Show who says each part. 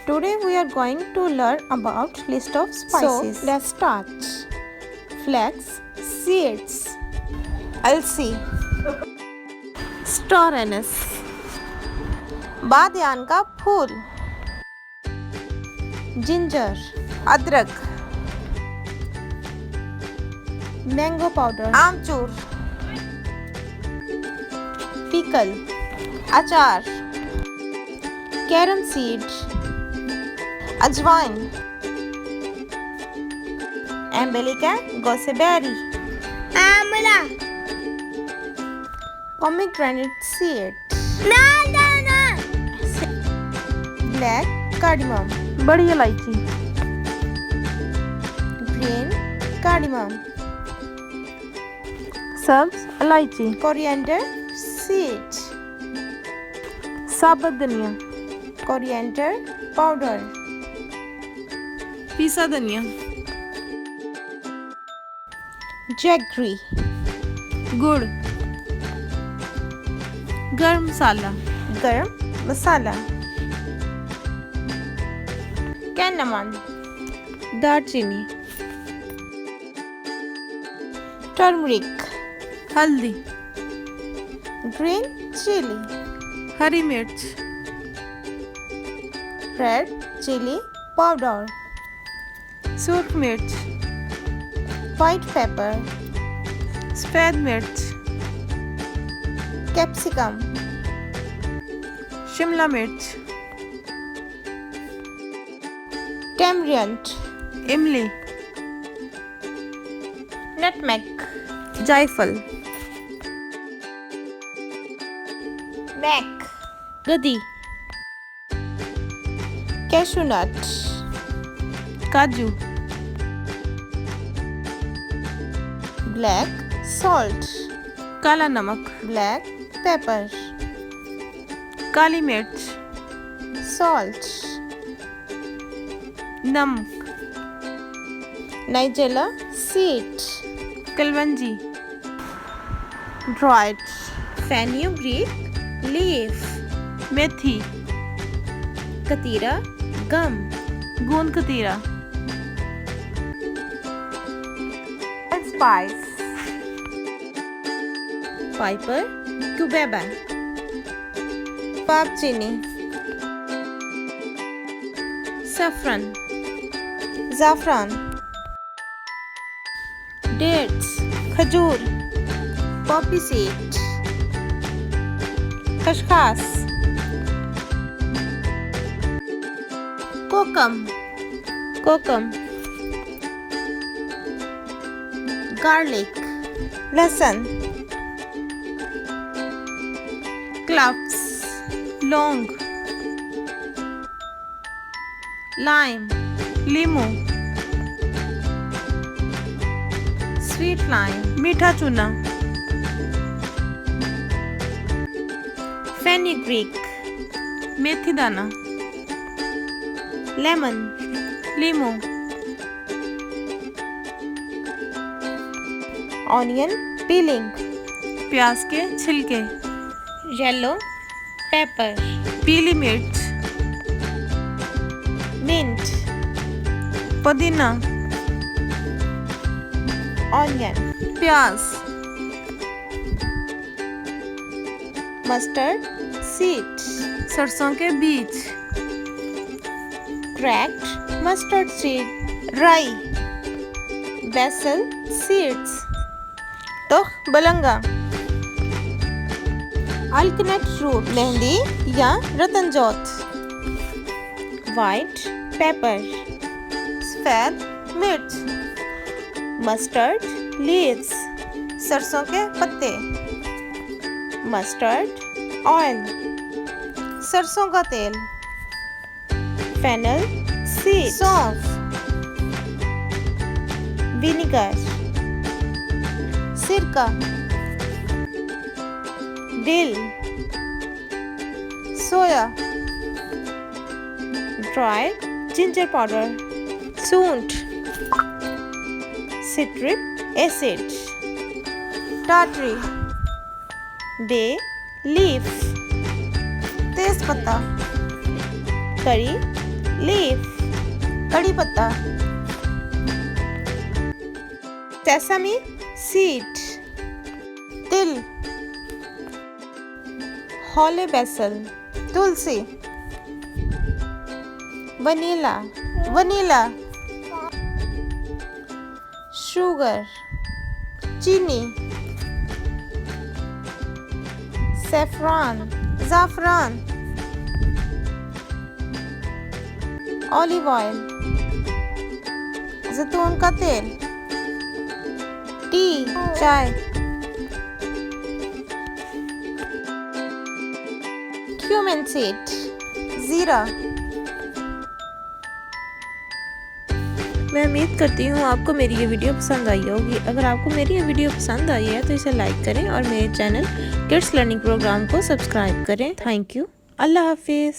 Speaker 1: Today we are going to learn about list of spices.
Speaker 2: So let's start.
Speaker 1: Flax seeds,
Speaker 2: Alsi,
Speaker 1: star anise, Badyan का फूल, ginger,
Speaker 2: अदरक,
Speaker 1: mango powder,
Speaker 2: आमचूर,
Speaker 1: pickle,
Speaker 2: अचार,
Speaker 1: carom seed,
Speaker 2: अजवाइन,
Speaker 1: ambelica gooseberry,
Speaker 2: Amla,
Speaker 1: pomegranate seed,
Speaker 2: ना
Speaker 1: black cardamom,
Speaker 2: बड़ी इलायची,
Speaker 1: green cardamom,
Speaker 2: सब्ज इलायची,
Speaker 1: coriander seed,
Speaker 2: साबुत धनिया,
Speaker 1: coriander powder,
Speaker 2: पीसा धनिया,
Speaker 1: jaggery,
Speaker 2: गुड़, गरम मसाला,
Speaker 1: garam masala, cinnamon,
Speaker 2: दालचीनी,
Speaker 1: turmeric,
Speaker 2: हल्दी,
Speaker 1: green chilli,
Speaker 2: हरी मिर्च,
Speaker 1: red chilli powder,
Speaker 2: सुर्ख मिर्च,
Speaker 1: white pepper,
Speaker 2: सफ़ेद मिर्च,
Speaker 1: capsicum,
Speaker 2: शिमला मिर्च,
Speaker 1: tamarind,
Speaker 2: इमली,
Speaker 1: nutmeg,
Speaker 2: जायफल,
Speaker 1: mac,
Speaker 2: गदी,
Speaker 1: cashew nut,
Speaker 2: काजू,
Speaker 1: black salt,
Speaker 2: काला नमक,
Speaker 1: black pepper,
Speaker 2: काली मिर्च,
Speaker 1: salt,
Speaker 2: नमक,
Speaker 1: nigella seed,
Speaker 2: kalonji,
Speaker 1: dried fenugreek leaf,
Speaker 2: मेथी,
Speaker 1: katira gum,
Speaker 2: गूंद कतीरा,
Speaker 1: spice, piper cubeba,
Speaker 2: दालचीनी,
Speaker 1: saffron,
Speaker 2: ज़ाफ़रान,
Speaker 1: dates,
Speaker 2: खजूर,
Speaker 1: poppy seed,
Speaker 2: खसखस,
Speaker 1: kokum,
Speaker 2: कोकम,
Speaker 1: garlic,
Speaker 2: लहसुन,
Speaker 1: cloves,
Speaker 2: लौंग,
Speaker 1: lime,
Speaker 2: लीमू,
Speaker 1: sweet lime,
Speaker 2: मीठा चूना,
Speaker 1: fenugreek,
Speaker 2: मेथी दाना,
Speaker 1: lemon,
Speaker 2: लीमू,
Speaker 1: onion peeling,
Speaker 2: प्याज के छिलके,
Speaker 1: yellow pepper,
Speaker 2: पीली मिर्च,
Speaker 1: mint,
Speaker 2: पुदीना,
Speaker 1: onion,
Speaker 2: प्याज,
Speaker 1: mustard seed,
Speaker 2: सरसों के बीज,
Speaker 1: cracked mustard seed,
Speaker 2: राई,
Speaker 1: basil seeds,
Speaker 2: तोख बलंगा,
Speaker 1: alkanet root,
Speaker 2: mehndi या रतन जौत,
Speaker 1: white pepper,
Speaker 2: सफ़ेद मिर्च,
Speaker 1: mustard leaves,
Speaker 2: सरसों के पत्ते,
Speaker 1: mustard oil,
Speaker 2: सरसों का तेल,
Speaker 1: fennel seed,
Speaker 2: सौंफ,
Speaker 1: vinegar,
Speaker 2: सिरका,
Speaker 1: dill,
Speaker 2: सोया,
Speaker 1: dried ginger powder,
Speaker 2: सूंठ,
Speaker 1: citric acid,
Speaker 2: टाटरी,
Speaker 1: bay leaf,
Speaker 2: तेज पत्ता,
Speaker 1: curry
Speaker 2: लीफ, कड़ी पत्ता। सेसमी सीड, तिल। हॉले बेसल, तुलसी। Vanilla, vanilla. शुगर, चीनी। सैफरान, ज़ाफ़रान। ऑलिव ऑयल, जैतून का तेल। टी, चाय। क्यूमिन सीड, जीरा।
Speaker 1: मैं उम्मीद करती हूँ आपको मेरी ये वीडियो पसंद आई होगी। अगर आपको मेरी ये वीडियो पसंद आई है तो इसे लाइक करें और मेरे चैनल किड्स लर्निंग प्रोग्राम को सब्सक्राइब करें। Thank you. अल्लाह हाफिज़।